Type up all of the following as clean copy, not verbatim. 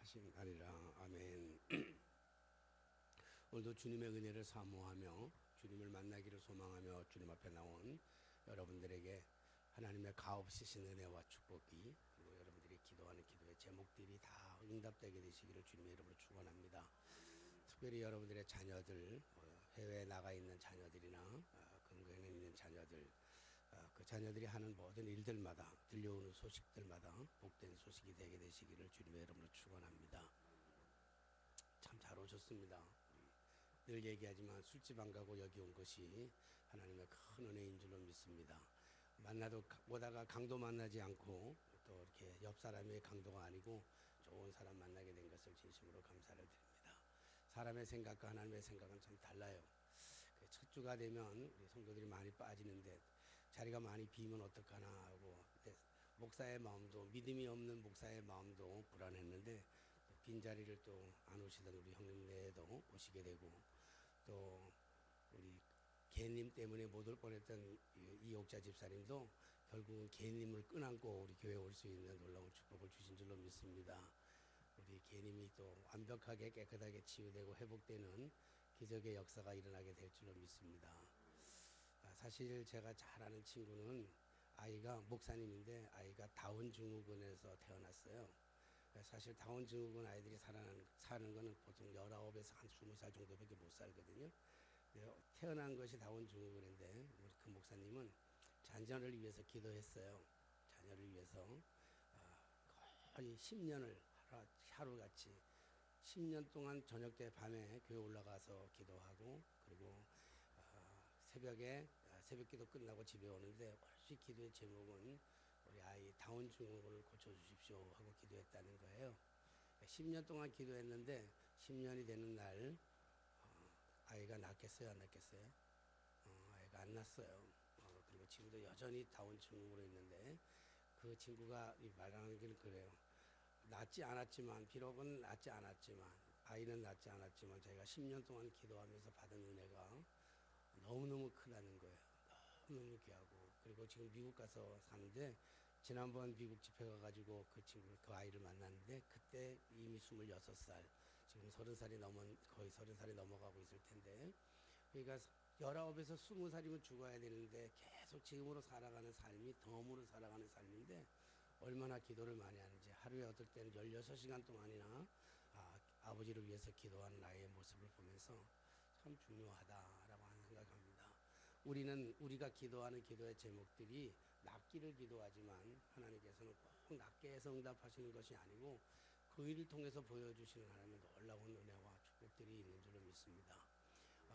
하시나니라. 아멘. 오늘도 주님의 은혜를 사모하며 주님을 만나기를 소망하며 주님 앞에 나온 여러분들에게 하나님의 가없으신 은혜와 축복이, 그리고 여러분들이 기도하는 기도의 제목들이 다 응답되게 되시기를 주님의 이름으로 축원합니다. 특별히 여러분들의 자녀들, 해외에 나가 있는 자녀들이나 근교에 있는 자녀들, 그 자녀들이 하는 모든 일들마다 들려오는 소식들마다 복된 소식이 되게 되시기를 주님의 이름으로 축원합니다. 참 잘 오셨습니다. 늘 얘기하지만 술집 안 가고 여기 온 것이 하나님의 큰 은혜인 줄로 믿습니다. 오다가 강도 만나지 않고 또 이렇게 옆 사람의 강도가 아니고 좋은 사람 만나게 된 것을 진심으로 감사를 드립니다. 사람의 생각과 하나님의 생각은 참 달라요. 첫 주가 되면 우리 성도들이 많이 빠지는데 자리가 많이 비면 어떡하나 하고, 목사의 마음도, 믿음이 없는 목사의 마음도 불안했는데 빈자리를 또 안 오시던 우리 형님네도 오시게 되고, 또 우리 개님 때문에 못 올 뻔했던 이옥자 집사님도 결국은 개님을 끈안고 우리 교회에 올 수 있는 놀라운 축복을 주신 줄로 믿습니다. 우리 개님이 또 완벽하게 깨끗하게 치유되고 회복되는 기적의 역사가 일어나게 될 줄로 믿습니다. 사실 제가 잘 아는 친구는 아이가 목사님인데 아이가 다운 증후군에서 태어났어요. 사실 다운 증후군 아이들이 사는 거는 보통 19에서 한 20살 정도밖에 못 살거든요. 태어난 것이 다운 증후군인데 그 목사님은 자녀를 위해서 기도했어요. 자녀를 위해서 거의 10년을 하루같이 10년 동안 저녁 때 밤에 교회 올라가서 기도하고, 그리고 새벽 기도 끝나고 집에 오는데 오롯이 기도의 제목은 우리 아이 다운 증후군을 고쳐주십시오 하고 기도했다는 거예요. 10년 동안 기도했는데 10년이 되는 날 아이가 낳겠어요, 안 낳겠어요? 아이가 안 낳았어요. 그리고 지금도 여전히 다운 증후군으로 있는데, 그 친구가 말하는 게 그래요. 낳지 않았지만, 비록은 낳지 않았지만, 아이는 낳지 않았지만 저희가 10년 동안 기도하면서 받은 은혜가 너무너무 크다는 거예요. 너무너무 귀하고, 그리고 지금 미국 가서 사는데 지난번 미국 집회 가가지고 그 아이를 만났는데 그때 이미 26살, 지금 30살이 거의 30살이 넘어가고 있을 텐데, 그러니까 19에서 20살이면 죽어야 되는데 계속 지금으로 살아가는 삶이 덤으로 살아가는 삶인데, 얼마나 기도를 많이 하는지, 하루에 어떨 때는 16시간 동안이나 아버지를 위해서 기도하는 아이의 모습을 보면서 참 중요하다라고 하는 생각합니다. 우리가 기도하는 기도의 제목들이 낫기를 기도하지만 하나님께서는 꼭 낫게 해서 응답하시는 것이 아니고 그 일을 통해서 보여주시는 하나님의 놀라운 은혜와 축복들이 있는 줄로 믿습니다.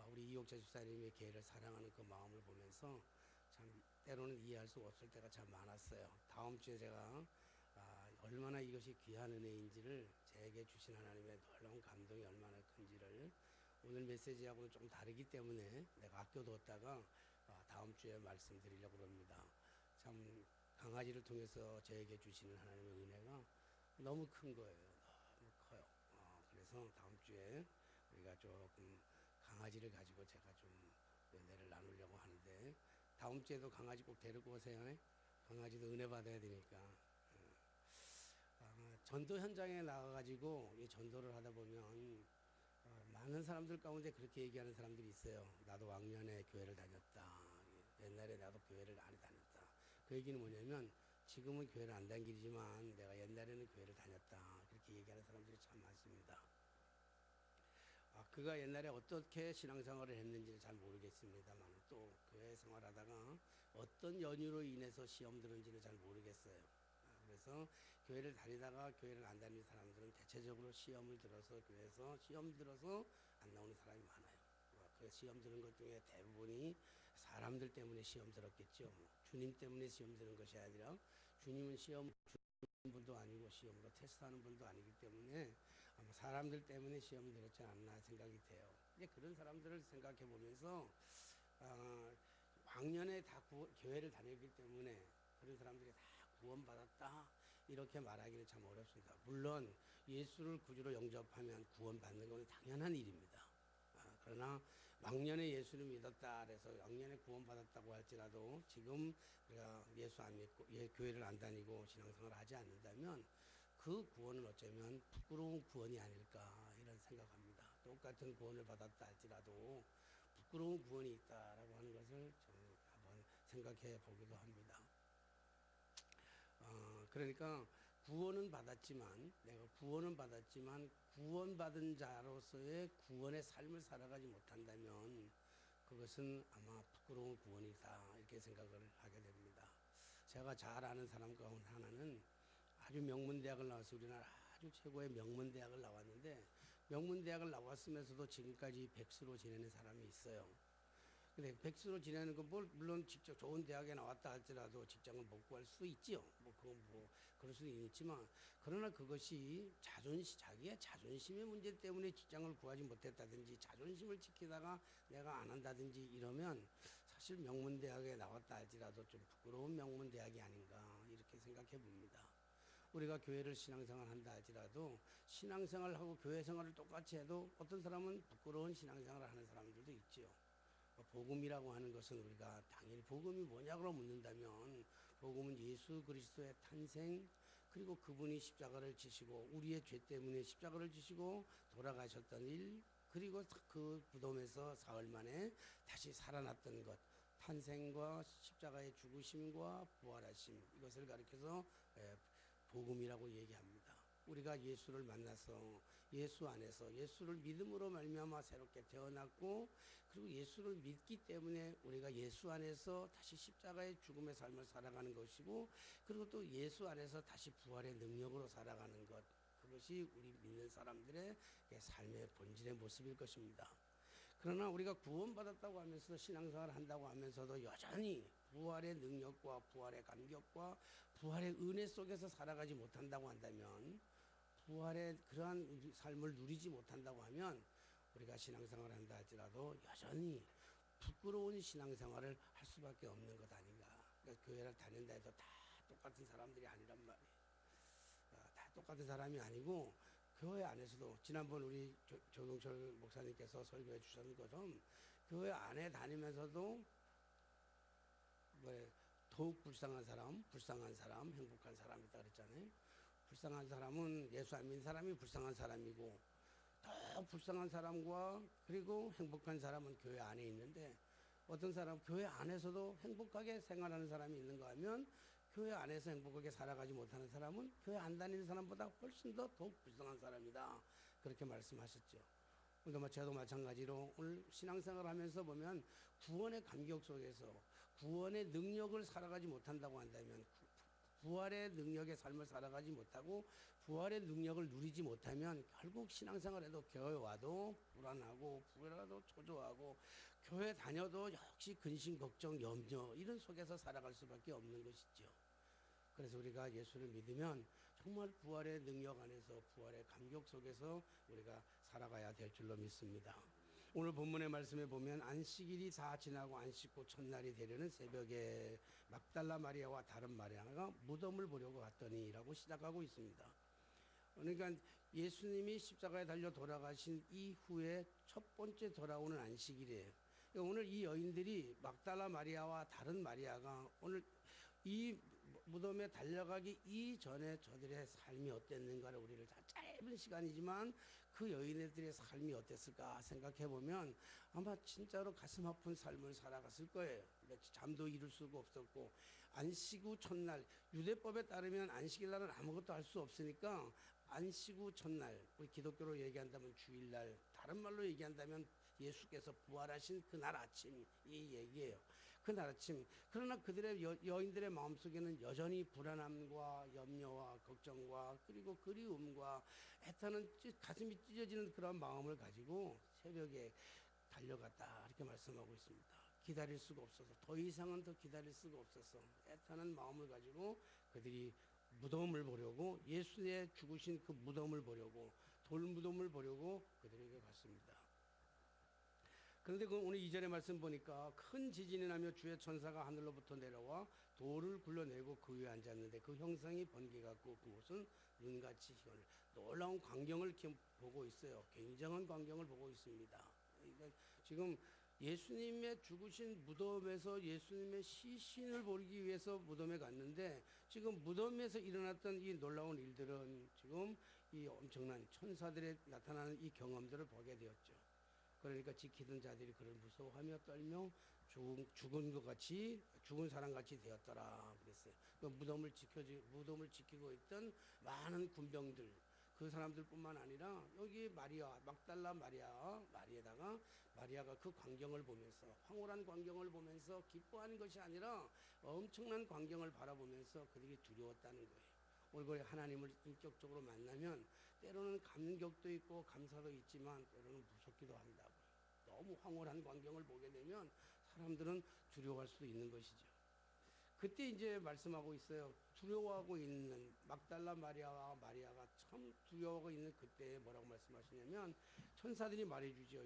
우리 이옥자 집사님의 교회를 사랑하는 그 마음을 보면서 참 때로는 이해할 수 없을 때가 참 많았어요. 다음 주에 제가 얼마나 이것이 귀한 은혜인지를, 제게 주신 하나님의 놀라운 감동이 얼마나 큰지를, 오늘 메시지하고는 좀 다르기 때문에 내가 아껴뒀다가 다음 주에 말씀드리려고 합니다. 참 강아지를 통해서 저에게 주시는 하나님의 은혜가 너무 큰 거예요. 너무 커요. 그래서 다음 주에 우리가 조금 강아지를 가지고 제가 좀 은혜를 나누려고 하는데, 다음 주에도 강아지 꼭 데리고 오세요. 강아지도 은혜 받아야 되니까. 전도 현장에 나가가지고 이 전도를 하다 보면 많은 사람들 가운데 그렇게 얘기하는 사람들이 있어요. 나도 왕년에 교회를 다녔다. 옛날에 나도 교회를 안 다녔다. 그 얘기는 뭐냐면 지금은 교회를 안 다니지만 내가 옛날에는 교회를 다녔다. 그렇게 얘기하는 사람들이 참 많습니다. 그가 옛날에 어떻게 신앙생활을 했는지는 잘 모르겠습니다만, 또 교회 생활하다가 어떤 연유로 인해서 시험 들은지는 잘 모르겠어요. 그래서 교회를 다니다가 교회를 안 다니는 사람들은 대체적으로 시험을 들어서 교회에서 시험 들어서 안 나오는 사람이 많아요. 그 시험 드는 것 중에 대부분이 사람들 때문에 시험 들었겠죠. 주님 때문에 시험 드는 것이 아니라, 주님은 시험 주는 분도 아니고 시험으로 테스트하는 분도 아니기 때문에 아마 사람들 때문에 시험을 들었지 않나 생각이 돼요. 이제 그런 사람들을 생각해 보면서 왕년에 다 교회를 다녔기 때문에 그런 사람들이 다 구원받았다 이렇게 말하기는 참 어렵습니다. 물론 예수를 구주로 영접하면 구원받는 것은 당연한 일입니다. 그러나 왕년에 예수를 믿었다 그래서 왕년에 구원받았다고 할지라도 지금 우리가 예수 안 믿고 교회를 안 다니고 신앙생활을 하지 않는다면 그 구원은 어쩌면 부끄러운 구원이 아닐까 이런 생각합니다. 똑같은 구원을 받았다 할지라도 부끄러운 구원이 있다라고 하는 것을 좀 한번 생각해 보기도 합니다. 그러니까 내가 구원은 받았지만 구원받은 자로서의 구원의 삶을 살아가지 못한다면 그것은 아마 부끄러운 구원이다 이렇게 생각을 하게 됩니다. 제가 잘 아는 사람 가운데 하나는 아주 명문대학을 나와서 우리나라 아주 최고의 명문대학을 나왔는데 명문대학을 나왔으면서도 지금까지 백수로 지내는 사람이 있어요. 근데 백수로 지내는 건 물론 직접 좋은 대학에 나왔다 할지라도 직장을 못 구할 수 있지요. 그건 그럴 수는 있지만 그러나 그것이 자기의 자존심의 문제 때문에 직장을 구하지 못했다든지 자존심을 지키다가 내가 안 한다든지 이러면 사실 명문대학에 나왔다 할지라도 좀 부끄러운 명문대학이 아닌가 이렇게 생각해 봅니다. 우리가 교회를 신앙생활 한다 할지라도 신앙생활하고 교회생활을 똑같이 해도 어떤 사람은 부끄러운 신앙생활을 하는 사람들도 있지요. 복음이라고 하는 것은 우리가 당연히 복음이 뭐냐고 묻는다면 복음은 예수 그리스도의 탄생 그리고 그분이 십자가를 지시고 우리의 죄 때문에 십자가를 지시고 돌아가셨던 일 그리고 그 무덤에서 사흘 만에 다시 살아났던 것 탄생과 십자가의 죽으심과 부활하심 이것을 가리켜서 복음이라고 얘기합니다. 우리가 예수를 만나서 예수 안에서 예수를 믿음으로 말미암아 새롭게 태어났고 그리고 예수를 믿기 때문에 우리가 예수 안에서 다시 십자가의 죽음의 삶을 살아가는 것이고 그리고 또 예수 안에서 다시 부활의 능력으로 살아가는 것 그것이 우리 믿는 사람들의 삶의 본질의 모습일 것입니다. 그러나 우리가 구원받았다고 하면서 신앙생활을 한다고 하면서도 여전히 부활의 능력과 부활의 감격과 부활의 은혜 속에서 살아가지 못한다고 한다면 부활의 그러한 삶을 누리지 못한다고 하면 우리가 신앙생활을 한다 할지라도 여전히 부끄러운 신앙생활을 할 수밖에 없는 것 아닌가. 그러니까 교회를 다닌다 해도 다 똑같은 사람들이 아니란 말이에요. 다 똑같은 사람이 아니고 교회 안에서도 지난번 우리 조동철 목사님께서 설교해 주셨던 것처럼 교회 안에 다니면서도 더욱 불쌍한 사람, 행복한 사람이 있다 그랬잖아요. 불쌍한 사람은 예수 안 믿는 사람이 불쌍한 사람이고 더 불쌍한 사람과 그리고 행복한 사람은 교회 안에 있는데 어떤 사람 교회 안에서도 행복하게 생활하는 사람이 있는가 하면 교회 안에서 행복하게 살아가지 못하는 사람은 교회 안 다니는 사람보다 훨씬 더욱 불쌍한 사람이다. 그렇게 말씀하셨죠. 그러니까 저도 마찬가지로 오늘 신앙생활 하면서 보면 구원의 감격 속에서 구원의 능력을 살아가지 못한다고 한다면 부활의 능력의 삶을 살아가지 못하고 부활의 능력을 누리지 못하면 결국 신앙생활에도 교회 와도 불안하고 부활하도 초조하고 교회 다녀도 역시 근심 걱정 염려 이런 속에서 살아갈 수밖에 없는 것이죠. 그래서 우리가 예수를 믿으면 정말 부활의 능력 안에서 부활의 감격 속에서 우리가 살아가야 될 줄로 믿습니다. 오늘 본문의 말씀에 보면 안식일이 다 지나고 안식 후 첫날이 되려는 새벽에 막달라 마리아와 다른 마리아가 무덤을 보려고 갔더니 라고 시작하고 있습니다. 그러니까 예수님이 십자가에 달려 돌아가신 이후에 첫 번째 돌아오는 안식일이에요. 오늘 이 여인들이 막달라 마리아와 다른 마리아가 오늘 이 무덤에 달려가기 이전에 저들의 삶이 어땠는가를 우리를 다 짧은 시간이지만 그 여인들의 삶이 어땠을까 생각해 보면 아마 진짜로 가슴 아픈 삶을 살아갔을 거예요. 잠도 이룰 수가 없었고 안식 후 첫날 유대법에 따르면 안식일 날은 아무것도 할 수 없으니까 안식 후 첫날 우리 기독교로 얘기한다면 주일날 다른 말로 얘기한다면 예수께서 부활하신 그날 아침 이 얘기예요. 그날 아침 그러나 그들의 여인들의 마음속에는 여전히 불안함과 염려와 걱정과 그리고 그리움과 애타는 가슴이 찢어지는 그런 마음을 가지고 새벽에 달려갔다 이렇게 말씀하고 있습니다. 기다릴 수가 없어서 더 이상은 더 기다릴 수가 없어서 애타는 마음을 가지고 그들이 무덤을 보려고 예수의 죽으신 그 무덤을 보려고 돌무덤을 보려고 그들에게 갔습니다. 그런데 그 오늘 2절의 말씀 보니까 큰 지진이 나며 주의 천사가 하늘로부터 내려와 돌을 굴러내고 그 위에 앉았는데 그 형상이 번개 같고 그곳은 눈같이 희원을 놀라운 광경을 보고 있어요. 굉장한 광경을 보고 있습니다. 그러니까 지금 예수님의 죽으신 무덤에서 예수님의 시신을 보기 위해서 무덤에 갔는데 지금 무덤에서 일어났던 이 놀라운 일들은 지금 이 엄청난 천사들의 나타나는 이 경험들을 보게 되었죠. 그러니까 지키던 자들이 그를 무서워하며 떨며 죽은 것 같이 죽은 사람 같이 되었더라 그랬어요. 그 무덤을 지키고 있던 많은 군병들 그 사람들뿐만 아니라 여기 마리아 막달라 마리아에다가 마리아가 그 광경을 보면서 황홀한 광경을 보면서 기뻐하는 것이 아니라 엄청난 광경을 바라보면서 그들이 두려웠다는 거예요. 오늘 하나님을 인격적으로 만나면 때로는 감격도 있고 감사도 있지만 때로는 무섭기도 한다고요. 너무 황홀한 광경을 보게 되면 사람들은 두려워할 수도 있는 것이죠. 그때 이제 말씀하고 있어요. 두려워하고 있는 막달라 마리아와 마리아가 참 두려워하고 있는 그때에 뭐라고 말씀하시냐면 천사들이 말해주죠.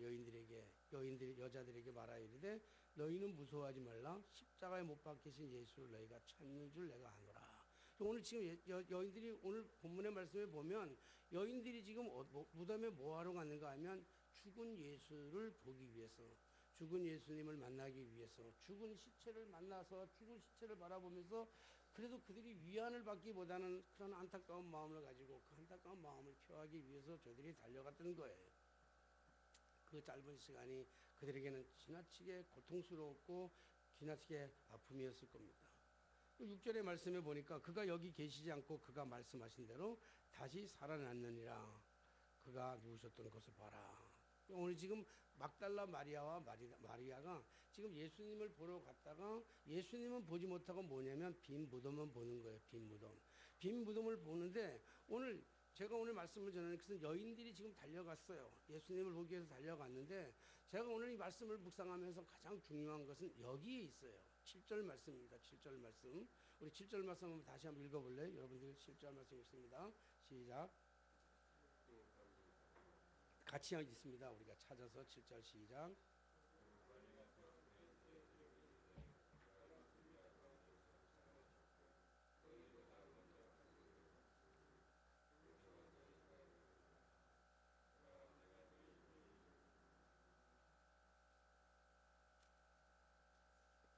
여자들에게 말하여 이르되 너희는 무서워하지 말라. 십자가에 못 박히신 예수를 너희가 찾는 줄 내가 아노라. 오늘 지금 여인들이 오늘 본문의 말씀에 보면 여인들이 지금 무덤에 뭐하러 갔는가 하면 죽은 예수를 보기 위해서 죽은 예수님을 만나기 위해서 죽은 시체를 만나서 죽은 시체를 바라보면서 그래도 그들이 위안을 받기보다는 그런 안타까운 마음을 가지고 그 안타까운 마음을 표하기 위해서 저들이 달려갔던 거예요. 그 짧은 시간이 그들에게는 지나치게 고통스러웠고 지나치게 아픔이었을 겁니다. 6절의 말씀에 보니까 그가 여기 계시지 않고 그가 말씀하신 대로 다시 살아났느니라. 그가 누우셨던 것을 봐라. 오늘 지금 막달라 마리아와 마리아가 지금 예수님을 보러 갔다가 예수님은 보지 못하고 뭐냐면 빈 무덤만 보는 거예요. 빈 무덤을 보는데 오늘 제가 오늘 말씀을 전하는 것은 여인들이 지금 달려갔어요. 예수님을 보기 위해서 달려갔는데 제가 오늘 이 말씀을 묵상하면서 가장 중요한 것은 여기에 있어요. 7절 말씀입니다. 7절 말씀. 우리 7절 말씀 한번 다시 한번 읽어볼래요? 여러분들 7절 말씀 읽습니다. 시작. 같이 있습니다. 우리가 찾아서 7절 시작.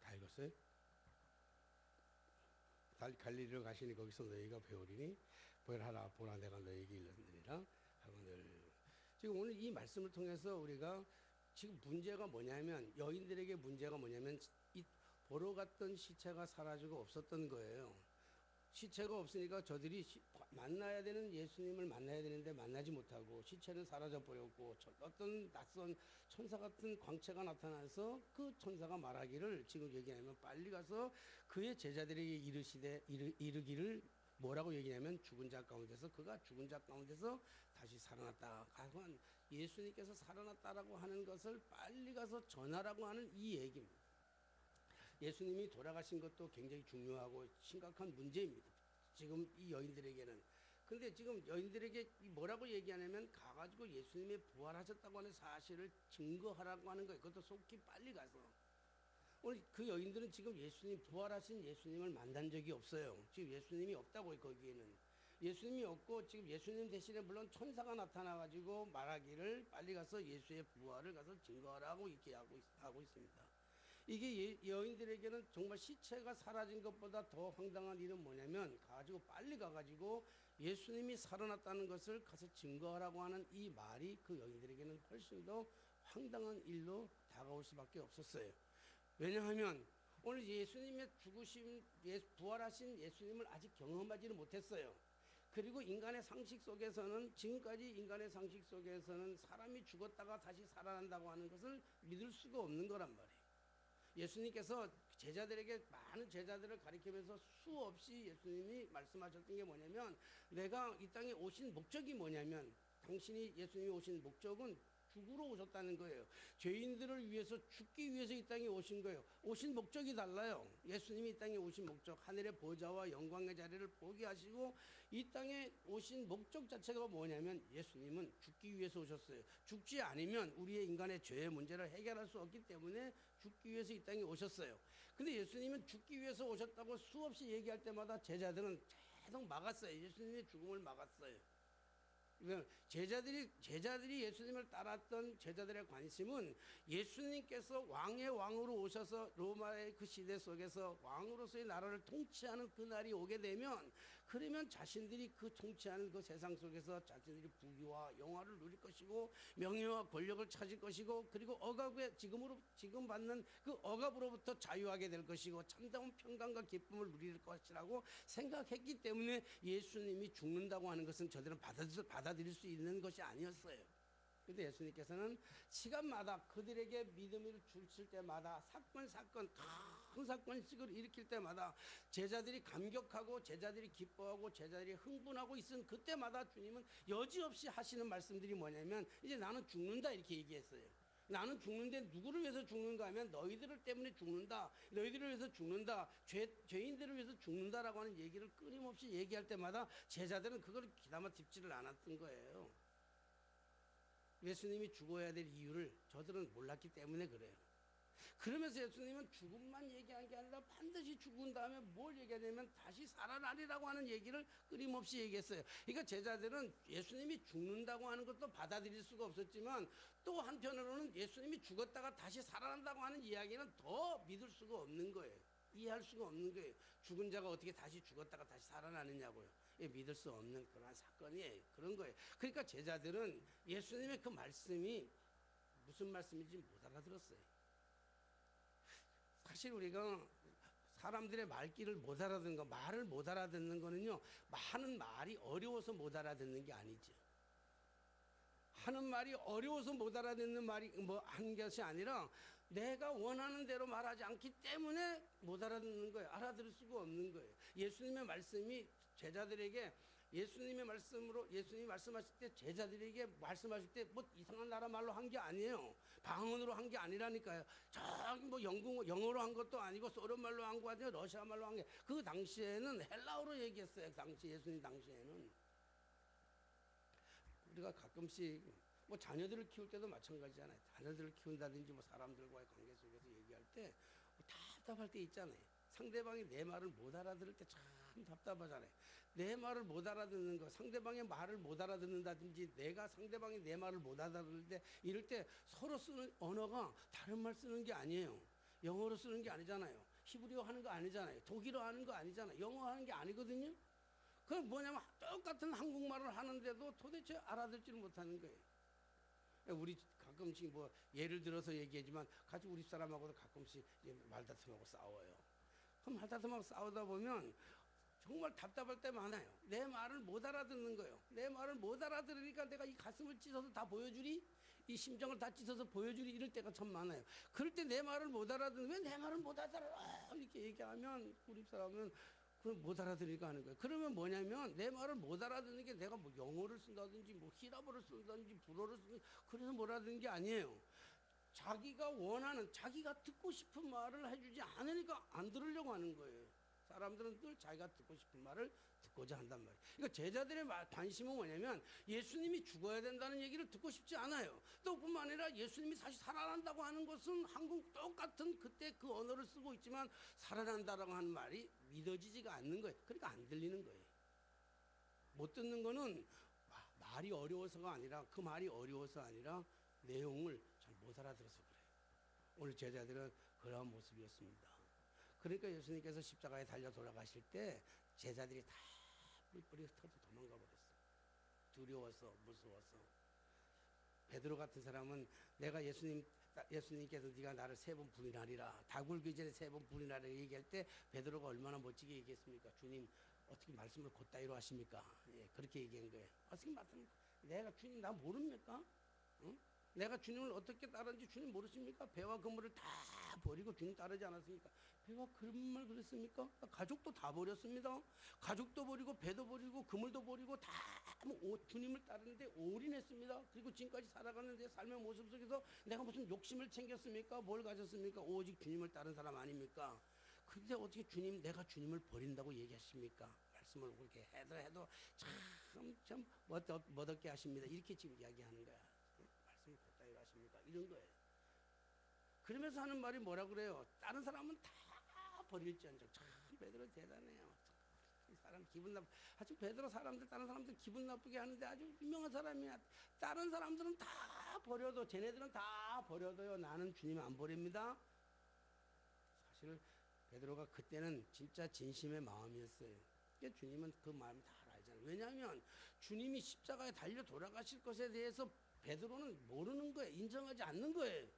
다 읽었어요? 갈릴리로 가시니 거기서 너희가 배우리니 보라 내가 너희에게 일렀느니라 하거늘. 지금 오늘 이 말씀을 통해서 우리가 지금 문제가 뭐냐면 여인들에게 문제가 뭐냐면 이 보러 갔던 시체가 사라지고 없었던 거예요. 시체가 없으니까 저들이 만나야 되는 예수님을 만나야 되는데 만나지 못하고 시체는 사라져 버렸고 어떤 낯선 천사 같은 광채가 나타나서 그 천사가 말하기를 지금 얘기하면 빨리 가서 그의 제자들에게 이르기를 뭐라고 얘기하면 죽은 자 가운데서 그가 죽은 자 가운데서 다시 살아났다. 가만 예수님께서 살아났다라고 하는 것을 빨리 가서 전하라고 하는 이 얘기입니다. 예수님이 돌아가신 것도 굉장히 중요하고 심각한 문제입니다. 지금 이 여인들에게는. 근데 지금 여인들에게 뭐라고 얘기하냐면 가가지고 예수님이 부활하셨다고 하는 사실을 증거하라고 하는 거예요. 그것도 속히 빨리 가서. 오늘 그 여인들은 지금 부활하신 예수님을 만난 적이 없어요. 지금 예수님이 없다고 해요. 거기에는. 예수님이 없고 지금 예수님 대신에 물론 천사가 나타나가지고 말하기를 빨리 가서 예수의 부활을 가서 증거하라고 이렇게 하고 있습니다. 이게 여인들에게는 정말 시체가 사라진 것보다 더 황당한 일은 뭐냐면 빨리 가가지고 예수님이 살아났다는 것을 가서 증거하라고 하는 이 말이 그 여인들에게는 훨씬 더 황당한 일로 다가올 수밖에 없었어요. 왜냐하면 오늘 예수님의 부활하신 예수님을 아직 경험하지는 못했어요. 그리고 인간의 상식 속에서는 지금까지 인간의 상식 속에서는 사람이 죽었다가 다시 살아난다고 하는 것을 믿을 수가 없는 거란 말이에요. 예수님께서 많은 제자들을 가리키면서 수없이 예수님이 말씀하셨던 게 뭐냐면 내가 이 땅에 오신 목적이 뭐냐면 예수님이 오신 목적은 죽으러 오셨다는 거예요. 죄인들을 위해서 죽기 위해서 이 땅에 오신 거예요. 오신 목적이 달라요. 예수님이 이 땅에 오신 목적, 하늘의 보좌와 영광의 자리를 포기하시고 이 땅에 오신 목적 자체가 뭐냐면 예수님은 죽기 위해서 오셨어요. 죽지 않으면 우리의 인간의 죄의 문제를 해결할 수 없기 때문에 죽기 위해서 이 땅에 오셨어요. 근데 예수님은 죽기 위해서 오셨다고 수없이 얘기할 때마다 제자들은 계속 막았어요. 예수님의 죽음을 막았어요. 제자들이 예수님을 따랐던 제자들의 관심은 예수님께서 왕의 왕으로 오셔서 로마의 그 시대 속에서 왕으로서의 나라를 통치하는 그 날이 오게 되면, 그러면 자신들이 그 통치하는 그 세상 속에서 자신들이 부귀와 영화를 누릴 것이고 명예와 권력을 찾을 것이고, 그리고 억압에 지금 받는 그 억압으로부터 자유하게 될 것이고 참다운 평강과 기쁨을 누릴 것이라고 생각했기 때문에 예수님이 죽는다고 하는 것은 저들은 받아들일 수 있는 것이 아니었어요. 그런데 예수님께서는 시간마다 그들에게 믿음을 주실 때마다 큰 사건씩을 일으킬 때마다 제자들이 감격하고 제자들이 기뻐하고 제자들이 흥분하고 있은 그때마다 주님은 여지없이 하시는 말씀들이 뭐냐면, 이제 나는 죽는다 이렇게 얘기했어요. 나는 죽는데 누구를 위해서 죽는가 하면 너희들 때문에 죽는다, 너희들을 위해서 죽는다, 죄인들을 위해서 죽는다라고 하는 얘기를 끊임없이 얘기할 때마다 제자들은 그걸 귀담아 듣지를 않았던 거예요. 예수님이 죽어야 될 이유를 저들은 몰랐기 때문에 그래요. 그러면서 예수님은 죽음만 얘기한 게 아니라 반드시 죽은 다음에 뭘 얘기하냐면 다시 살아나리라고 하는 얘기를 끊임없이 얘기했어요. 그러니까 제자들은 예수님이 죽는다고 하는 것도 받아들일 수가 없었지만, 또 한편으로는 예수님이 죽었다가 다시 살아난다고 하는 이야기는 더 믿을 수가 없는 거예요. 이해할 수가 없는 거예요. 죽은 자가 어떻게 다시 죽었다가 다시 살아나느냐고요. 믿을 수 없는 그런 사건이에요. 그런 거예요. 그러니까 제자들은 예수님의 그 말씀이 무슨 말씀인지 못 알아들었어요. 사실 우리가 사람들의 말귀를 못 알아듣는 거, 말을 못 알아듣는 거는요, 하는 말이 어려워서 못 알아듣는 게 아니죠. 하는 말이 어려워서 못 알아듣는 말이 한 것이 아니라 내가 원하는 대로 말하지 않기 때문에 못 알아듣는 거예요. 알아들을 수가 없는 거예요. 예수님의 말씀이 제자들에게, 예수님의 말씀으로, 예수님이 말씀하실 때 제자들에게 말씀하실 때 뭐 이상한 나라 말로 한 게 아니에요. 방언으로 한 게 아니라니까요. 저기 뭐 영어로 한 것도 아니고 소련 말로 한 거 아니에요. 러시아 말로 한 게. 그 당시에는 헬라어로 얘기했어요. 예수님 당시에는. 우리가 가끔씩 뭐 자녀들을 키울 때도 마찬가지잖아요. 자녀들을 키운다든지 뭐 사람들과의 관계 속에서 얘기할 때 뭐 답답할 때 있잖아요. 상대방이 내 말을 못 알아들을 때 참 답답하잖아요. 내 말을 못 알아듣는 거, 상대방의 말을 못 알아듣는다든지 내가 상대방이 내 말을 못 알아들을 때, 이럴 때 서로 쓰는 언어가 다른 말 쓰는 게 아니에요. 영어로 쓰는 게 아니잖아요. 히브리어 하는 거 아니잖아요. 독일어 하는 거 아니잖아요. 영어 하는 게 아니거든요. 그건 뭐냐면 똑같은 한국말을 하는데도 도대체 알아듣지를 못하는 거예요. 우리 가끔씩 뭐 예를 들어서 얘기하지만 같이 우리 사람하고도 가끔씩 말다툼하고 싸워요. 그럼 말다툼하고 싸우다 보면 정말 답답할 때 많아요. 내 말을 못 알아듣는 거예요. 내 말을 못 알아들으니까 내가 이 가슴을 찢어서 다 보여주리? 이 심정을 다 찢어서 보여주리? 이럴 때가 참 많아요. 그럴 때 내 말을 못 알아듣는, 왜 내 말을 못 알아들어? 이렇게 얘기하면 우리 사람은 그걸 못 알아들으니까 하는 거예요. 그러면 뭐냐면 내 말을 못 알아듣는 게 내가 뭐 영어를 쓴다든지 뭐 히라보를 쓴다든지 불어를 쓴다든지 그래서 못 알아듣는 게 아니에요. 자기가 원하는, 자기가 듣고 싶은 말을 해주지 않으니까 안 들으려고 하는 거예요. 사람들은 늘 자기가 듣고 싶은 말을 듣고자 한단 말이에요. 그러니까 제자들의 관심은 뭐냐면 예수님이 죽어야 된다는 얘기를 듣고 싶지 않아요. 또 뿐만 아니라 예수님이 다시 살아난다고 하는 것은 한국 똑같은 그때 그 언어를 쓰고 있지만 살아난다라고 하는 말이 믿어지지가 않는 거예요. 그러니까 안 들리는 거예요. 못 듣는 거는 말이 어려워서가 아니라, 그 말이 어려워서 아니라 내용을 잘 못 알아들어서 그래요. 오늘 제자들은 그러한 모습이었습니다. 그러니까 예수님께서 십자가에 달려 돌아가실 때 제자들이 다 뿔뿔이 흩어져 도망가 버렸어요. 두려워서, 무서워서. 베드로 같은 사람은 내가 예수님께서 네가 나를 3번 부인하리라, 닭 울기 전에 3번 부인하리라 얘기할 때 베드로가 얼마나 멋지게 얘기했습니까? 주님 어떻게 말씀을 곧다이로 하십니까? 예, 그렇게 얘기한 거예요. 어떻게 말씀, 내가 주님 나 모릅니까? 응? 내가 주님을 어떻게 따르는지 주님 모르십니까? 배와 그물을 다 버리고 주님 따르지 않았습니까? 배와 그물 그랬습니까? 가족도 다 버렸습니다. 가족도 버리고 배도 버리고 그물도 버리고 다 주님을 따르는데 올인했습니다. 그리고 지금까지 살아가는데 삶의 모습 속에서 내가 무슨 욕심을 챙겼습니까? 뭘 가졌습니까? 오직 주님을 따른 사람 아닙니까? 근데 어떻게 내가 주님을 버린다고 얘기하십니까? 말씀을 그렇게 해도 참 멋없게 하십니다. 이렇게 지금 이야기하는 거야. 말씀을 곧다이 하십니까? 이런 거예요. 그러면서 하는 말이 뭐라 그래요? 다른 사람은 다 버릴지언정. 참 베드로 대단해요. 이 사람 사람 기분 나쁘. 아주 베드로 사람들 다른 사람들 기분 나쁘게 하는데 아주 유명한 사람이야. 다른 사람들은 다 버려도 쟤네들은 다 버려도요. 나는 주님 안 버립니다. 사실 베드로가 그때는 진짜 진심의 마음이었어요. 주님은 그 마음 다 알잖아요. 왜냐하면 주님이 십자가에 달려 돌아가실 것에 대해서 베드로는 모르는 거예요. 인정하지 않는 거예요.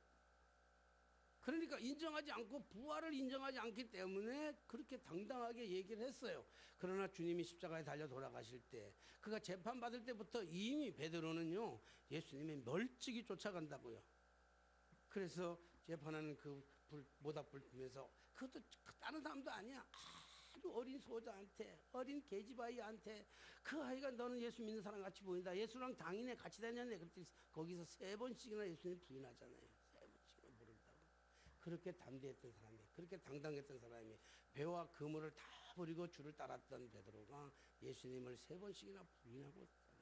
그러니까 인정하지 않고 부활을 인정하지 않기 때문에 그렇게 당당하게 얘기를 했어요. 그러나 주님이 십자가에 달려 돌아가실 때 그가 재판받을 때부터 이미 베드로는요 예수님의 멀찍이 쫓아간다고요. 그래서 재판하는 그 모닥불 보면서 그것도 다른 사람도 아니야. 아주 어린 소자한테 어린 계집아이한테 그 아이가 너는 예수 믿는 사람 같이 보인다. 예수랑 당인에 같이 다녔네. 그랬더니 거기서 3번씩이나 예수님 부인하잖아요. 3번씩이나 모른다고. 그렇게 담대했던 사람이 그렇게 당당했던 사람이 배와 그물을 다 버리고 주를 따랐던 베드로가 예수님을 3번씩이나 부인하고 있잖아요.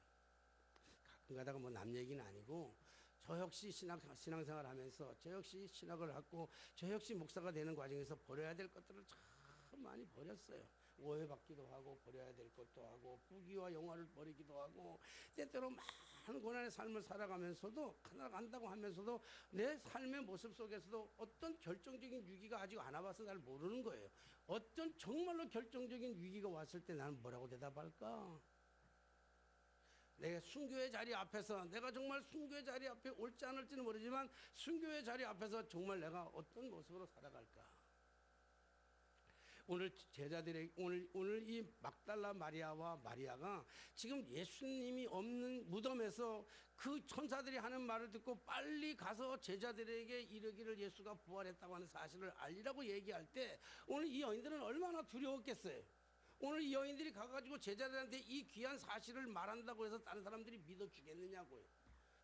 가끔 가다가 뭐 남 얘기는 아니고 저 역시 신앙생활 하면서 저 역시 신학을 하고 저 역시 목사가 되는 과정에서 버려야 될 것들을 참 많이 버렸어요. 오해받기도 하고 버려야 될 것도 하고 부귀와 영화를 버리기도 하고 때때로 많은 고난의 삶을 살아가면서도 간다고 하면서도 내 삶의 모습 속에서도 어떤 결정적인 위기가 아직 안 와봐서 날 모르는 거예요. 어떤 정말로 결정적인 위기가 왔을 때 나는 뭐라고 대답할까? 내가 순교의 자리 앞에서 내가 정말 순교의 자리 앞에 올지 않을지는 모르지만 순교의 자리 앞에서 정말 내가 어떤 모습으로 살아갈까? 오늘 제자들의 오늘 이 막달라 마리아와 마리아가 지금 예수님이 없는 무덤에서 그 천사들이 하는 말을 듣고 빨리 가서 제자들에게 이르기를 예수가 부활했다고 하는 사실을 알리라고 얘기할 때 오늘 이 여인들은 얼마나 두려웠겠어요. 오늘 이 여인들이 가가지고 제자들한테 이 귀한 사실을 말한다고 해서 다른 사람들이 믿어주겠느냐고요.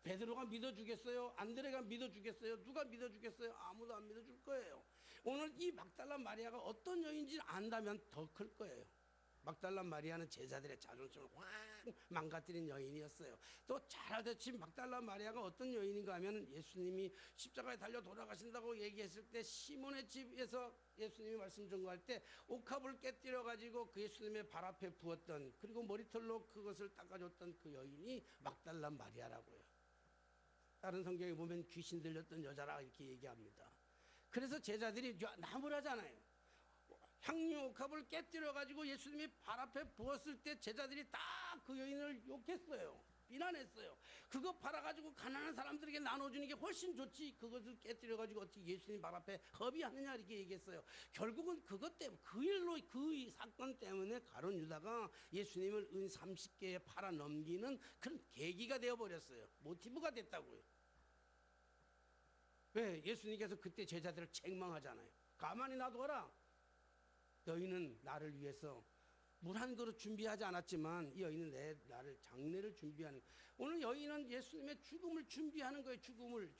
베드로가 믿어주겠어요? 안드레가 믿어주겠어요? 누가 믿어주겠어요? 아무도 안 믿어줄 거예요. 오늘 이 막달라 마리아가 어떤 여인인지 안다면 더 클 거예요. 막달라 마리아는 제자들의 자존심을 확 망가뜨린 여인이었어요. 또 잘 알다시피 막달라 마리아가 어떤 여인인가 하면 예수님이 십자가에 달려 돌아가신다고 얘기했을 때 시몬의 집에서 예수님이 말씀 전거할 때 옥합을 깨뜨려 가지고 그 예수님의 발 앞에 부었던 그리고 머리털로 그것을 닦아줬던 그 여인이 막달라 마리아라고요. 다른 성경에 보면 귀신 들렸던 여자라 이렇게 얘기합니다. 그래서 제자들이 나무라잖아요. 향유옥합을 깨뜨려 가지고 예수님이 발 앞에 부었을 때 제자들이 다 그 여인을 욕했어요. 비난했어요. 그거 팔아가지고 가난한 사람들에게 나눠주는 게 훨씬 좋지 그것을 깨뜨려 가지고 어떻게 예수님 발 앞에 허비하느냐 이렇게 얘기했어요. 결국은 그것 때문에 그 일로 그 사건 때문에 가룟 유다가 예수님을 은 30개에 팔아 넘기는 그런 계기가 되어버렸어요. 모티브가 됐다고요. 왜? 예수님께서 그때 제자들을 책망하잖아요. 가만히 놔둬라. 너희는 나를 위해서 물 한 그릇 준비하지 않았지만 이 여인은 나를 장례를 준비하는 오늘 여인은 예수님의 죽음을 준비하는 거예요. 죽음을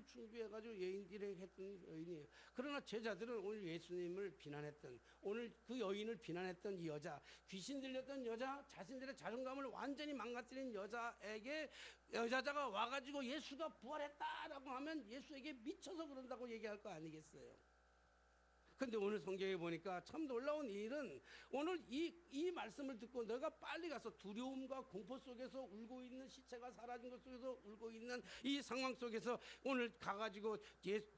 준비해가지고 여인들에게 했던 여인이에요. 그러나 제자들은 오늘 예수님을 비난했던 오늘 그 여인을 비난했던 이 여자 귀신 들렸던 여자 자신들의 자존감을 완전히 망가뜨린 여자가 와가지고 예수가 부활했다라고 하면 예수에게 미쳐서 그런다고 얘기할 거 아니겠어요. 근데 오늘 성경에 보니까 참 놀라운 일은 오늘 이 말씀을 듣고 너가 빨리 가서 두려움과 공포 속에서 울고 있는 시체가 사라진 것 속에서 울고 있는 이 상황 속에서 오늘 가가지고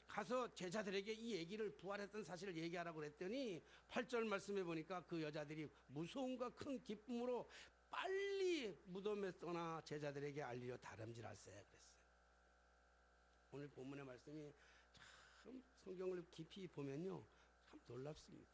가서 제자들에게 이 얘기를 부활했던 사실을 얘기하라고 그랬더니 8절 말씀에 보니까 그 여자들이 무서움과 큰 기쁨으로 빨리 무덤에 떠나 제자들에게 알리려 다름질하세요 그랬어요. 오늘 본문의 말씀이 참 성경을 깊이 보면요 참 놀랍습니다.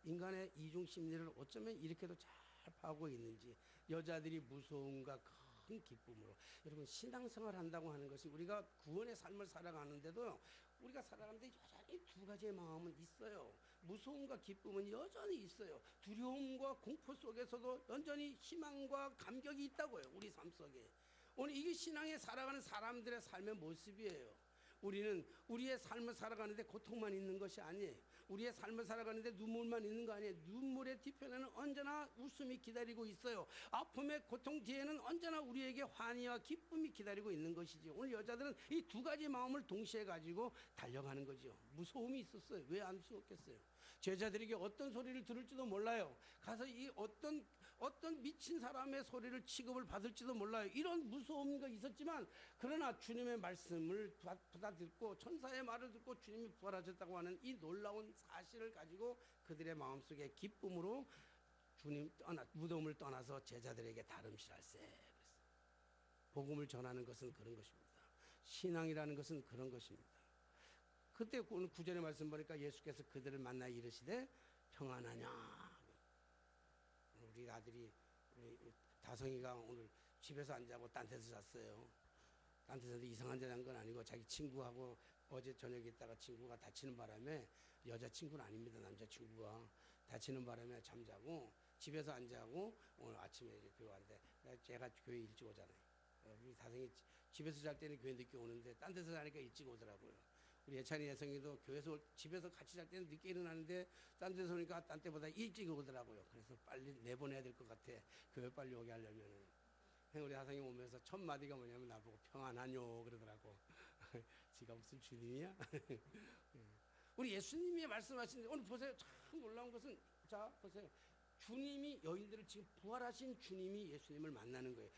인간의 이중 심리를 어쩌면 이렇게도 잘 파고 있는지 여자들이 무서움과 큰 기쁨으로 여러분 신앙생활 한다고 하는 것이 우리가 구원의 삶을 살아가는데도 우리가 살아가는데 여전히 두 가지의 마음은 있어요. 무서움과 기쁨은 여전히 있어요. 두려움과 공포 속에서도 여전히 희망과 감격이 있다고요. 우리 삶 속에. 오늘 이게 신앙에 살아가는 사람들의 삶의 모습이에요. 우리는 우리의 삶을 살아가는데 고통만 있는 것이 아니에요. 우리의 삶을 살아가는데 눈물만 있는 거 아니에요. 눈물의 뒤편에는 언제나 웃음이 기다리고 있어요. 아픔의 고통 뒤에는 언제나 우리에게 환희와 기쁨이 기다리고 있는 것이죠. 오늘 여자들은 이 두 가지 마음을 동시에 가지고 달려가는 거죠. 무서움이 있었어요. 왜 안 무서웠겠어요? 제자들에게 어떤 소리를 들을지도 몰라요. 가서 이 어떤 미친 사람의 소리를 취급을 받을지도 몰라요. 이런 무서움이 있었지만 그러나 주님의 말씀을 받아듣고 천사의 말을 듣고 주님이 부활하셨다고 하는 이 놀라운 사실을 가지고 그들의 마음속에 기쁨으로 무덤을 떠나서 제자들에게 다름질할세. 복음을 전하는 것은 그런 것입니다. 신앙이라는 것은 그런 것입니다. 그때 오늘 9절의 말씀 보니까 예수께서 그들을 만나 이르시되 평안하냐. 우리 아들이 다성이가 오늘 집에서 안 자고 딴 데서 잤어요. 딴 데서 이상한 데 잔 건 아니고 자기 친구하고 어제 저녁에 있다가 친구가 다치는 바람에, 여자친구는 아닙니다. 남자친구가 다치는 바람에 잠자고 집에서 안 자고 오늘 아침에 이제 교회 왔는데 제가 교회 일찍 오잖아요. 우리 다성이 집에서 잘 때는 교회 늦게 오는데 딴 데서 자니까 일찍 오더라고요. 우리 예찬이 예성이도 집에서 같이 잘 때는 늦게 일어나는데 딴 데서 오니까 딴 때보다 일찍 오더라고요. 그래서 빨리 내보내야 될 것 같아. 교회 빨리 오게 하려면은. 우리 하성이 오면서 첫 마디가 뭐냐면 나보고 평안하뇨 그러더라고. 지가 무슨 주님이야? 우리 예수님이 말씀하신 오늘 보세요. 참 놀라운 것은, 자 보세요. 주님이 여인들을 지금 부활하신 주님이 예수님을 만나는 거예요.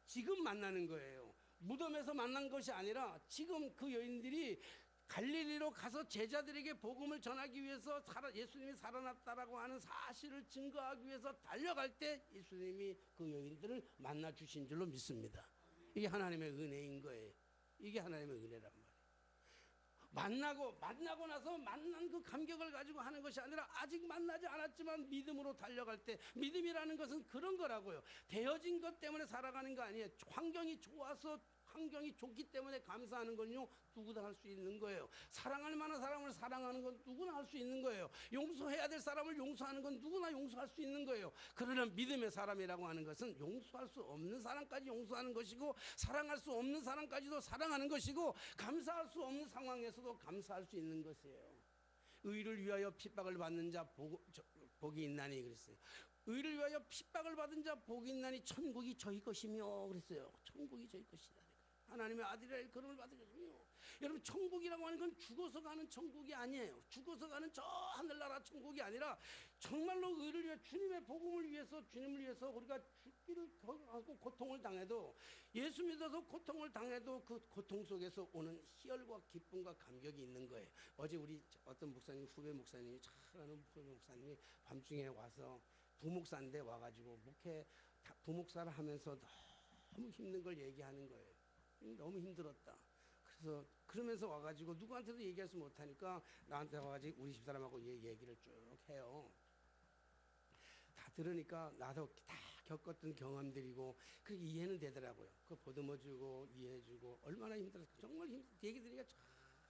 지금 만나는 거예요. 무덤에서 만난 것이 아니라 지금 그 여인들이 갈릴리로 가서 제자들에게 복음을 전하기 위해서 예수님이 살아났다라고 하는 사실을 증거하기 위해서 달려갈 때 예수님이 그 여인들을 만나 주신 줄로 믿습니다. 이게 하나님의 은혜인 거예요. 이게 하나님의 은혜란 말이에요. 만나고 나서 만난 그 감격을 가지고 하는 것이 아니라 아직 만나지 않았지만 믿음으로 달려갈 때, 믿음이라는 것은 그런 거라고요. 되어진 것 때문에 살아가는 거 아니에요. 환경이 좋아서, 환경이 좋기 때문에 감사하는 건요, 누구나 할 수 있는 거예요. 사랑할 만한 사람을 사랑하는 건 누구나 할 수 있는 거예요. 용서해야 될 사람을 용서하는 건 누구나 용서할 수 있는 거예요. 그러나 믿음의 사람이라고 하는 것은 용서할 수 없는 사람까지 용서하는 것이고, 사랑할 수 없는 사람까지도 사랑하는 것이고, 감사할 수 없는 상황에서도 감사할 수 있는 것이에요. 의를 위하여 핍박을 받는 자 복이 있나니 그랬어요. 의를 위하여 핍박을 받은 자 복이 있나니 천국이 저희 것이며 그랬어요. 천국이 저희 것이다. 하나님의 아들이라 그름을 받은 것이며, 여러분 천국이라고 하는 건 죽어서 가는 천국이 아니에요. 죽어서 가는 저 하늘나라 천국이 아니라 정말로 의를 위해, 주님의 복음을 위해서, 주님을 위해서 우리가 죽기를 하고 고통을 당해도, 예수 믿어서 고통을 당해도 그 고통 속에서 오는 희열과 기쁨과 감격이 있는 거예요. 어제 우리 어떤 목사님, 후배 목사님이, 잘 아는 후배 목사님이 밤중에 와서, 부목사인데 와가지고 부목사를 하면서 너무 힘든 걸 얘기하는 거예요. 너무 힘들었다. 그래서 그러면서 와가지고 누구한테도 얘기할 수 못하니까 나한테 와가지고 우리 집사람하고 얘기를 쭉 해요. 다 들으니까 나도 다 겪었던 경험들이고, 그 이해는 되더라고요. 그 보듬어주고 이해해주고 얼마나 힘들었어. 정말 얘기 들으니까 참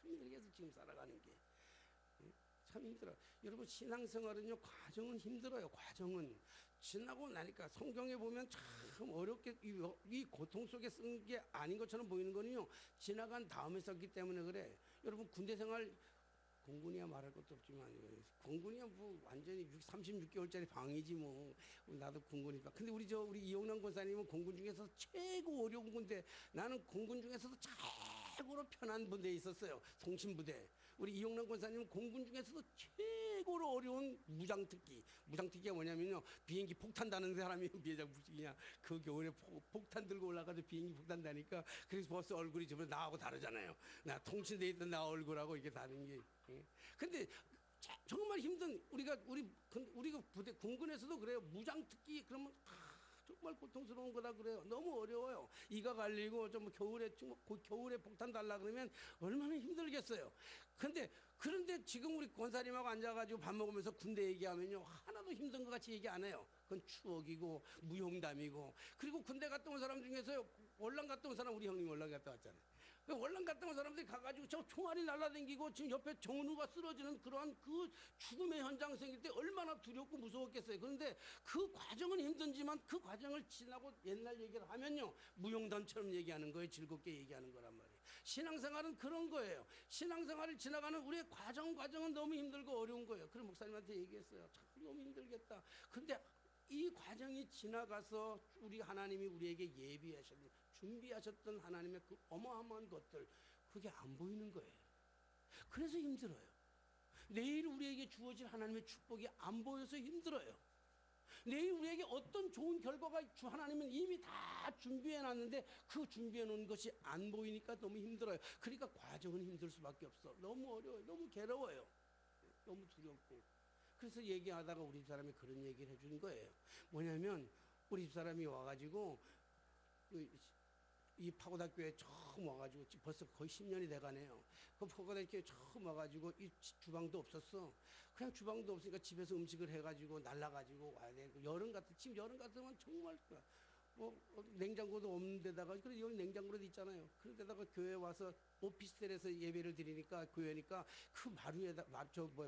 힘들게 해서 지금 살아가는 게 참 힘들어요. 여러분 신앙생활은요, 과정은 힘들어요. 과정은 지나고 나니까 성경에 보면 참 어렵게 이 고통 속에 쓴 게 아닌 것처럼 보이는 거는요, 지나간 다음에 썼기 때문에 그래. 여러분 군대 생활, 공군이야 말할 것도 없지만, 공군이야 뭐 완전히 36개월짜리 방이지 뭐. 나도 군군이니까. 근데 우리 이용남 권사님은 공군 중에서 최고 어려운 군대, 나는 공군 중에서도 최고로 편한 부대에 있었어요. 통신부대. 우리 이용남 권사님은 공군 중에서도 최고로 어려운 무장특기가 뭐냐면요, 비행기 폭탄 다는 사람이 비행장부식이냐, 그 겨울에 폭탄 들고 올라가서 비행기 폭탄 다니까, 그래서 벌써 얼굴이 좀 나하고 다르잖아요. 나 통신대에 있던 나 얼굴하고 이게 다른 게. 근데 정말 힘든, 우리가 부대 군군에서도 그래요. 무장특기 그러면 정말 고통스러운 거다 그래요. 너무 어려워요. 이가 갈리고 좀 겨울에 폭탄 달라 그러면 얼마나 힘들겠어요. 그런데 지금 우리 권사님하고 앉아가지고 밥 먹으면서 군대 얘기하면요, 하나도 힘든 것 같이 얘기 안 해요. 그건 추억이고 무용담이고. 그리고 군대 갔다 온 사람 중에서 월남 갔다 온 사람, 우리 형님 월남 갔다 왔잖아요. 월남 갔다 온 사람들이 가가지고 저 총알이 날라다니고 지금 옆에 정은우가 쓰러지는 그러한 그 죽음의 현장 생길 때 얼마나 두렵고 무서웠겠어요. 그런데 그 과정은 힘든지만 그 과정을 지나고 옛날 얘기를 하면요, 무용담처럼 얘기하는 거예요. 즐겁게 얘기하는 거란 말이에요. 신앙생활은 그런 거예요. 신앙생활을 지나가는 우리의 과정은 너무 힘들고 어려운 거예요. 그래서 목사님한테 얘기했어요. 참 너무 힘들겠다. 근데 이 과정이 지나가서 우리 하나님이 우리에게 준비하셨던 하나님의 그 어마어마한 것들, 그게 안 보이는 거예요. 그래서 힘들어요. 내일 우리에게 주어질 하나님의 축복이 안 보여서 힘들어요. 내일 우리에게 어떤 좋은 결과가 하나님은 이미 다 준비해 놨는데 그 준비해 놓은 것이 안 보이니까 너무 힘들어요. 그러니까 과정은 힘들 수밖에 없어. 너무 어려워요. 너무 괴로워요. 너무 두렵고. 그래서 얘기하다가 우리 집사람이 그런 얘기를 해준 거예요. 뭐냐면 우리 집사람이 와가지고 이 파고다교회 처음 와가지고 벌써 거의 10년이 돼가네요. 그 파고다교회 처음 와가지고 이 주방도 없었어. 그냥 주방도 없으니까 집에서 음식을 해가지고 날라가지고 와야 돼. 지금 여름 같으면 정말 냉장고도 없는 데다가, 그래 여기 냉장고도 있잖아요. 그런 데다가 교회 와서 오피스텔에서 예배를 드리니까 교회니까 그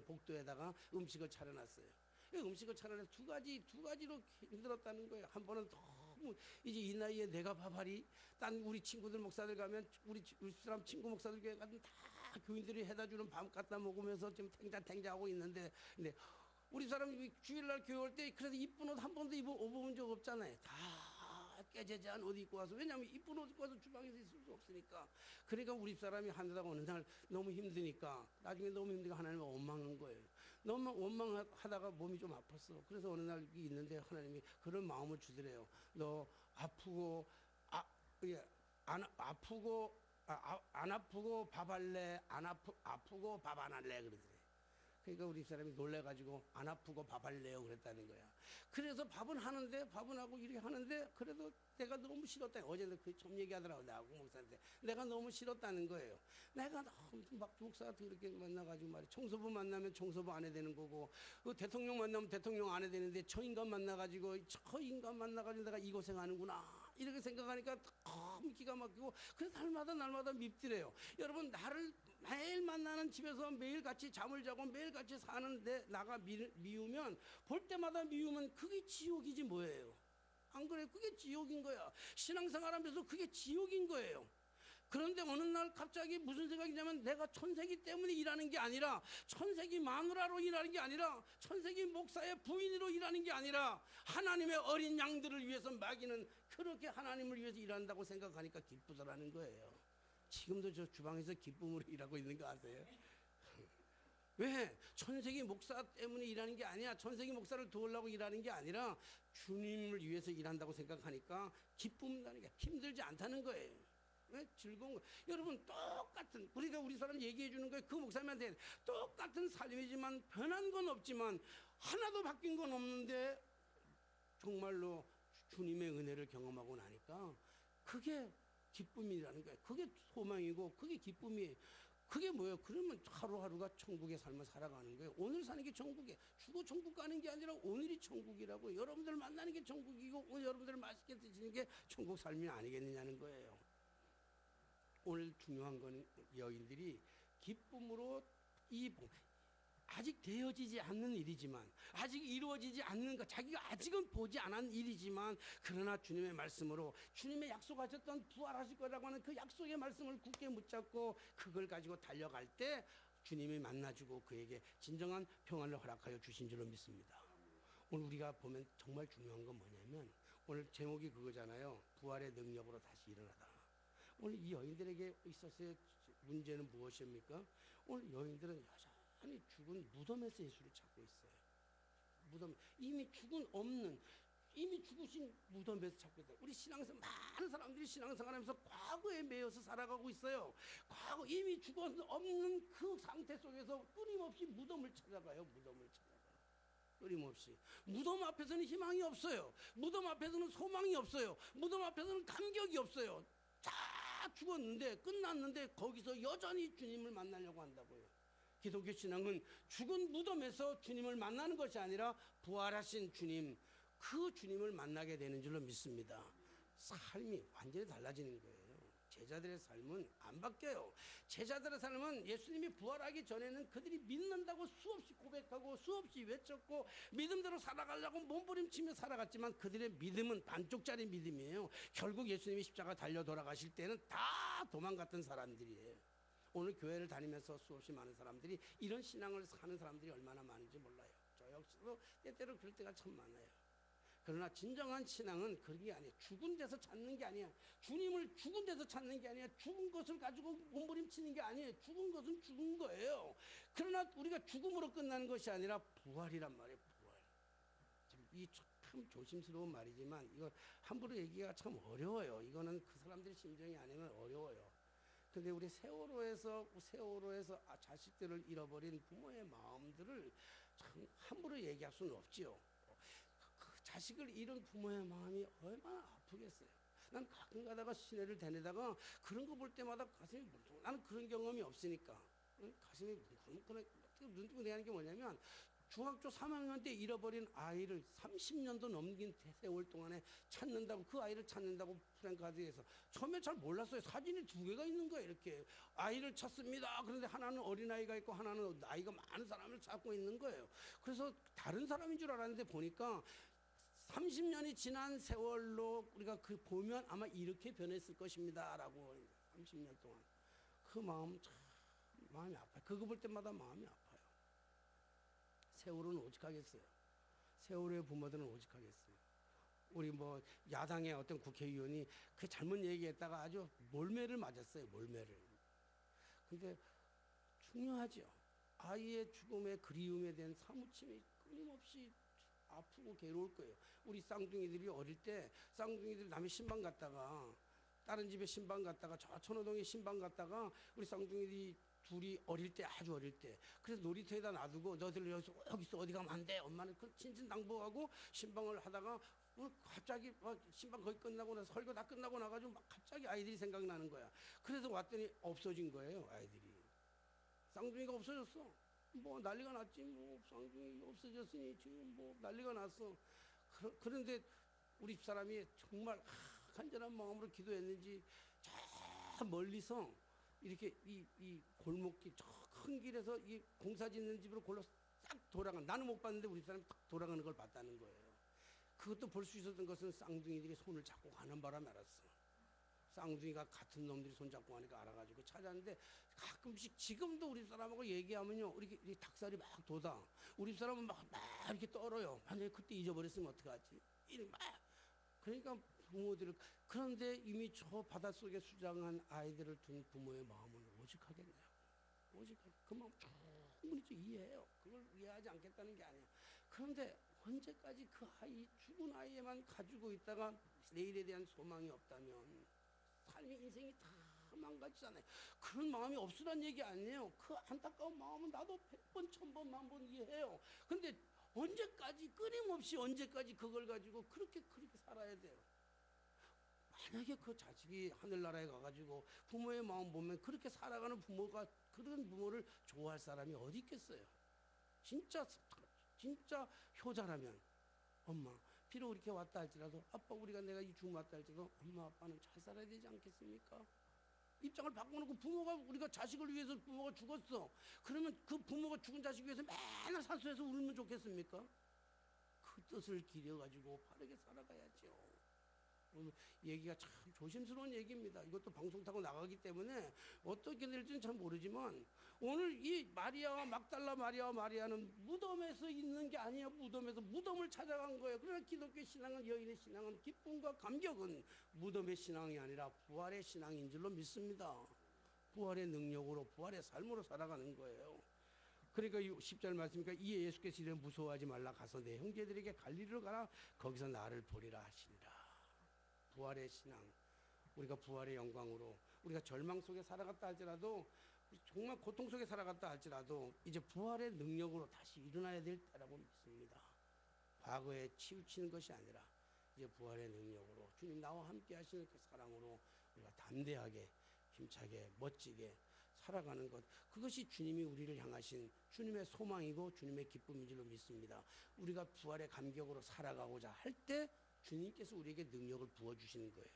복도에다가 음식을 차려놨어요. 음식을 차려놔서 두 가지로 힘들었다는 거예요. 한 번은 너무 이제 이 나이에 내가 밥하리. 딴 우리 친구들 목사들 가면 우리 사람 친구 목사들 교회 가면 다 교인들이 해다 주는 밥 갖다 먹으면서 지금 탱자하고 있는데, 근데 우리 사람이 주일날 교회 올 때 그래도 이쁜 옷 한 번도 입어본 적 없잖아요. 다 깨재재한 옷 입고 와서. 왜냐하면 이쁜 옷 입고 와서 주방에서 있을 수 없으니까. 그러니까 우리 사람이 하다가 어느 날 너무 힘드니까, 나중에 너무 힘드니까 하나님을 원망한 거예요. 너무 원망하다가 몸이 좀 아팠어. 그래서 어느 날 있는데 하나님이 그런 마음을 주더래요. 너 아프고 안 아프고 밥 할래? 아프고 밥 안 할래? 그러더래. 그러니까 우리 사람이 놀래가지고 안 아프고 밥 할래요? 그랬다는 거야. 그래서 밥은 하는데, 밥은 하고 이렇게 하는데, 그래도 내가 너무 싫었다. 어제도 좀 얘기하더라고, 나하고 목사한테. 내가 너무 싫었다는 거예요. 내가 너무 막 목사한테 이렇게 만나가지고 말이야. 청소부 만나면 청소부 안 해야 되는 거고, 그 대통령 만나면 대통령 안 해야 되는데, 저 인간 만나가지고 내가 이 고생하는구나. 이렇게 생각하니까 너무 기가 막히고, 그래서 날마다 밉더래요. 여러분, 나를 매일 만나는 집에서 매일 같이 잠을 자고 매일 같이 사는데 나가 미우면, 볼 때마다 미우면 그게 지옥이지 뭐예요. 안 그래? 그게 지옥인 거야. 신앙생활 하면서 그게 지옥인 거예요. 그런데 어느 날 갑자기 무슨 생각이냐면, 내가 천세기 때문에 일하는 게 아니라, 천세기 마누라로 일하는 게 아니라, 천세기 목사의 부인으로 일하는 게 아니라, 하나님의 어린 양들을 위해서 먹이는, 그렇게 하나님을 위해서 일한다고 생각하니까 기쁘더라는 거예요. 지금도 저 주방에서 기쁨으로 일하고 있는 거 아세요? 왜? 천세기 목사 때문에 일하는 게 아니야. 천세기 목사를 도우려고 일하는 게 아니라 주님을 위해서 일한다고 생각하니까 기쁨 나는 게 힘들지 않다는 거예요. 왜? 즐거운 거. 여러분, 똑같은, 우리가 우리 사람 얘기해 주는 거예요. 그 목사님한테 똑같은 삶이지만 변한 건 없지만 하나도 바뀐 건 없는데 정말로 주님의 은혜를 경험하고 나니까 그게 기쁨이라는 거예요. 그게 소망이고 그게 기쁨이에요. 그게 뭐예요? 그러면 하루하루가 천국의 삶을 살아가는 거예요. 오늘 사는 게 천국이에요. 죽어 천국 가는 게 아니라 오늘이 천국이라고. 여러분들 만나는 게 천국이고 오늘 여러분들 맛있게 드시는 게 천국 삶이 아니겠느냐는 거예요. 오늘 중요한 거는 여인들이 기쁨으로 아직 되어지지 않는 일이지만, 아직 이루어지지 않는 것, 자기가 아직은 보지 않은 일이지만, 그러나 주님의 말씀으로 주님의 약속하셨던 부활하실 거라고 하는 그 약속의 말씀을 굳게 붙잡고 그걸 가지고 달려갈 때 주님이 만나주고 그에게 진정한 평안을 허락하여 주신 줄로 믿습니다. 오늘 우리가 보면 정말 중요한 건 뭐냐면, 오늘 제목이 그거잖아요. 부활의 능력으로 다시 일어나다. 오늘 이 여인들에게 있었을 문제는 무엇입니까? 오늘 여인들은 여전히 죽은 무덤에서 예수를 찾고 있어요. 무덤, 이미 죽으신 무덤에서 찾고 있어요. 우리 많은 사람들이 신앙생활하면서 과거에 매여서 살아가고 있어요. 과거 이미 없는 그 상태 속에서 끊임없이 무덤을 찾아가요. 끊임없이. 무덤 앞에서는 희망이 없어요. 무덤 앞에서는 소망이 없어요. 무덤 앞에서는 감격이 없어요. 다 죽었는데, 끝났는데 거기서 여전히 주님을 만나려고 한다고요. 기독교 신앙은 죽은 무덤에서 주님을 만나는 것이 아니라 부활하신 주님, 그 주님을 만나게 되는 줄로 믿습니다. 삶이 완전히 달라지는 거예요. 제자들의 삶은 안 바뀌어요. 제자들의 삶은 예수님이 부활하기 전에는 그들이 믿는다고 수없이 고백하고 수없이 외쳤고 믿음대로 살아가려고 몸부림치며 살아갔지만, 그들의 믿음은 반쪽짜리 믿음이에요. 결국 예수님이 십자가 달려 돌아가실 때는 다 도망갔던 사람들이에요. 오늘 교회를 다니면서 수없이 많은 사람들이 이런 신앙을 사는 사람들이 얼마나 많은지 몰라요. 저 역시도 때때로 그럴 때가 참 많아요. 그러나 진정한 신앙은 그런 게 아니에요. 죽은 데서 찾는 게 아니야. 주님을 죽은 데서 찾는 게 아니야. 죽은 것을 가지고 몸부림치는 게 아니에요. 죽은 것은 죽은 거예요. 그러나 우리가 죽음으로 끝나는 것이 아니라 부활이란 말이에요. 부활. 이 참 조심스러운 말이지만 이거 함부로 얘기가 참 어려워요. 이거는 그 사람들의 심정이 아니면 어려워요. 근데 우리 세월호에서 자식들을 잃어버린 부모의 마음들을 참 함부로 얘기할 수는 없지요. 그 자식을 잃은 부모의 마음이 얼마나 아프겠어요. 난 가끔 가다가 시내를 다니다가 그런 거 볼 때마다 가슴이 뭉tung. 나는 그런 경험이 없으니까 가슴이 뭉tung. 눈 뜨고 내는 게 뭐냐면 중학교 3학년 때 잃어버린 아이를 30년도 넘긴 세월 동안에 찾는다고, 그 아이를 찾는다고 프랭카드에서 처음에 잘 몰랐어요. 사진이 2개가 있는 거예요. 이렇게 아이를 찾습니다. 그런데 하나는 어린아이가 있고 하나는 나이가 많은 사람을 찾고 있는 거예요. 그래서 다른 사람인 줄 알았는데 보니까 30년이 지난 세월로 우리가 그 보면 아마 이렇게 변했을 것입니다 라고. 30년 동안 그 마음 참 마음이 아파요. 그거 볼 때마다 마음이 아파요. 세월은 오직하겠어요. 세월의 부모들은 오직하겠어요. 우리 뭐 야당의 어떤 국회의원이 그 잘못 얘기했다가 아주 몰매를 맞았어요. 몰매를. 근데 중요하죠. 아이의 죽음의 그리움에 대한 사무침이 끊임없이 아프고 괴로울 거예요. 우리 쌍둥이들이 어릴 때 쌍둥이들이 남의 신방 갔다가 다른 집에 신방 갔다가 저 천호동에 신방 갔다가 우리 쌍둥이들이 둘이 어릴 때, 아주 어릴 때, 그래서 놀이터에다 놔두고 너희들 여기서 어디 가면 안 돼. 엄마는 그 친친당부하고 신방을 하다가 갑자기 신방 거의 끝나고 나서 설교 다 끝나고 나가지고 막 갑자기 아이들이 생각나는 거야. 그래서 왔더니 없어진 거예요. 아이들이. 쌍둥이가 없어졌어. 뭐 난리가 났지. 뭐 쌍둥이 없어졌으니 지금 뭐 난리가 났어. 그런데 우리 집사람이 정말 간절한 마음으로 기도했는지 저 멀리서 이렇게 이 골목길 저 큰 길에서 이 공사 짓는 집으로 골로 싹 돌아가는, 나는 못 봤는데 우리 사람이 딱 돌아가는 걸 봤다는 거예요. 그것도 볼 수 있었던 것은 쌍둥이들이 손을 잡고 가는 바람에 알았어. 쌍둥이가 같은 놈들이 손잡고 가니까 알아가지고 찾았는데, 가끔씩 지금도 우리 사람하고 얘기하면요 이렇게 닭살이 막 돋아. 우리 사람은 막 이렇게 떨어요. 만약에 그때 잊어버렸으면 어떡하지? 막. 그러니까 부모들을, 그런데 이미 저 바닷속에 수장한 아이들을 둔 부모의 마음은 오직하겠냐고. 오직하게. 그 마음 충분히 이해해요. 그걸 이해하지 않겠다는 게 아니에요. 그런데 언제까지 그 아이, 죽은 아이에만 가지고 있다가 내일에 대한 소망이 없다면 삶의 인생이 다 망가지잖아요. 그런 마음이 없으란 얘기 아니에요. 그 안타까운 마음은 나도 100번, 1000번, 1000번 이해해요. 근데 언제까지, 끊임없이 언제까지 그걸 가지고 그렇게 살아야 돼요. 만약에 그 자식이 하늘나라에 가가지고 부모의 마음 보면 그렇게 살아가는 부모가, 그런 부모를 좋아할 사람이 어디 있겠어요. 진짜 효자라면, 엄마 비록 이렇게 왔다 할지라도, 아빠 우리가 내가 이 죽음 왔다 할지라도 엄마 아빠는 잘 살아야 되지 않겠습니까? 입장을 바꿔놓고, 부모가, 우리가 자식을 위해서 부모가 죽었어. 그러면 그 부모가 죽은 자식 위해서 맨날 산소에서 울면 좋겠습니까? 그 뜻을 기려가지고 바르게 살아가야죠. 오늘 얘기가 참 조심스러운 얘기입니다. 이것도 방송 타고 나가기 때문에 어떻게 될지는 잘 모르지만, 오늘 이 마리아와 막달라 마리아는 무덤에서 있는 게 아니에요. 무덤을 찾아간 거예요. 그러나 기독교 신앙은, 여인의 신앙은, 기쁨과 감격은 무덤의 신앙이 아니라 부활의 신앙인 줄로 믿습니다. 부활의 능력으로, 부활의 삶으로 살아가는 거예요. 그러니까 10절 말씀이니까, 이에 예수께서 이르되 무서워하지 말라. 가서 내 형제들에게 갈릴리로 가라. 거기서 나를 보리라 하시니라. 부활의 신앙, 우리가 부활의 영광으로, 우리가 절망 속에 살아갔다 할지라도, 정말 고통 속에 살아갔다 할지라도 이제 부활의 능력으로 다시 일어나야 될 때라고 믿습니다. 과거에 치우치는 것이 아니라 이제 부활의 능력으로, 주님 나와 함께 하시는 그 사랑으로 우리가 담대하게, 힘차게, 멋지게 살아가는 것, 그것이 주님이 우리를 향하신 주님의 소망이고 주님의 기쁨인 줄로 믿습니다. 우리가 부활의 감격으로 살아가고자 할 때 주님께서 우리에게 능력을 부어주시는 거예요.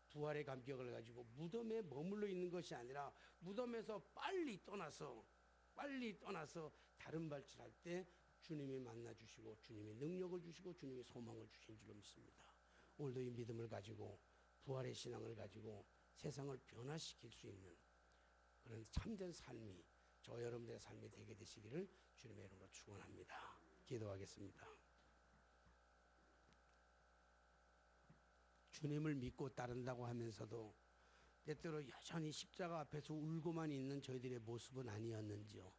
부활의 감격을 가지고 무덤에 머물러 있는 것이 아니라 무덤에서 빨리 떠나서 다른 발치할 때 주님이 만나주시고 주님이 능력을 주시고 주님이 소망을 주신 줄로 믿습니다. 오늘도 이 믿음을 가지고, 부활의 신앙을 가지고 세상을 변화시킬 수 있는 그런 참된 삶이 저 여러분들의 삶이 되게 되시기를 주님의 이름으로 축원합니다. 기도하겠습니다. 주님을 믿고 따른다고 하면서도 때때로 여전히 십자가 앞에서 울고만 있는 저희들의 모습은 아니었는지요.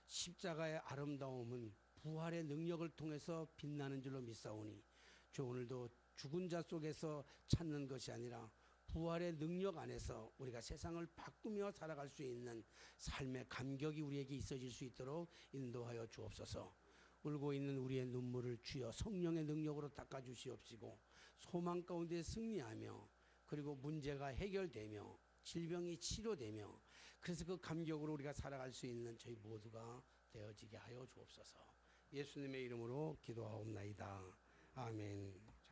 십자가의 아름다움은 부활의 능력을 통해서 빛나는 줄로 믿사오니 주 오늘도 죽은 자 속에서 찾는 것이 아니라 부활의 능력 안에서 우리가 세상을 바꾸며 살아갈 수 있는 삶의 감격이 우리에게 있어질 수 있도록 인도하여 주옵소서. 울고 있는 우리의 눈물을 주여 성령의 능력으로 닦아주시옵시고 소망 가운데 승리하며 그리고 문제가 해결되며 질병이 치료되며 그래서 그 감격으로 우리가 살아갈 수 있는 저희 모두가 되어지게 하여 주옵소서. 예수님의 이름으로 기도하옵나이다. 아멘.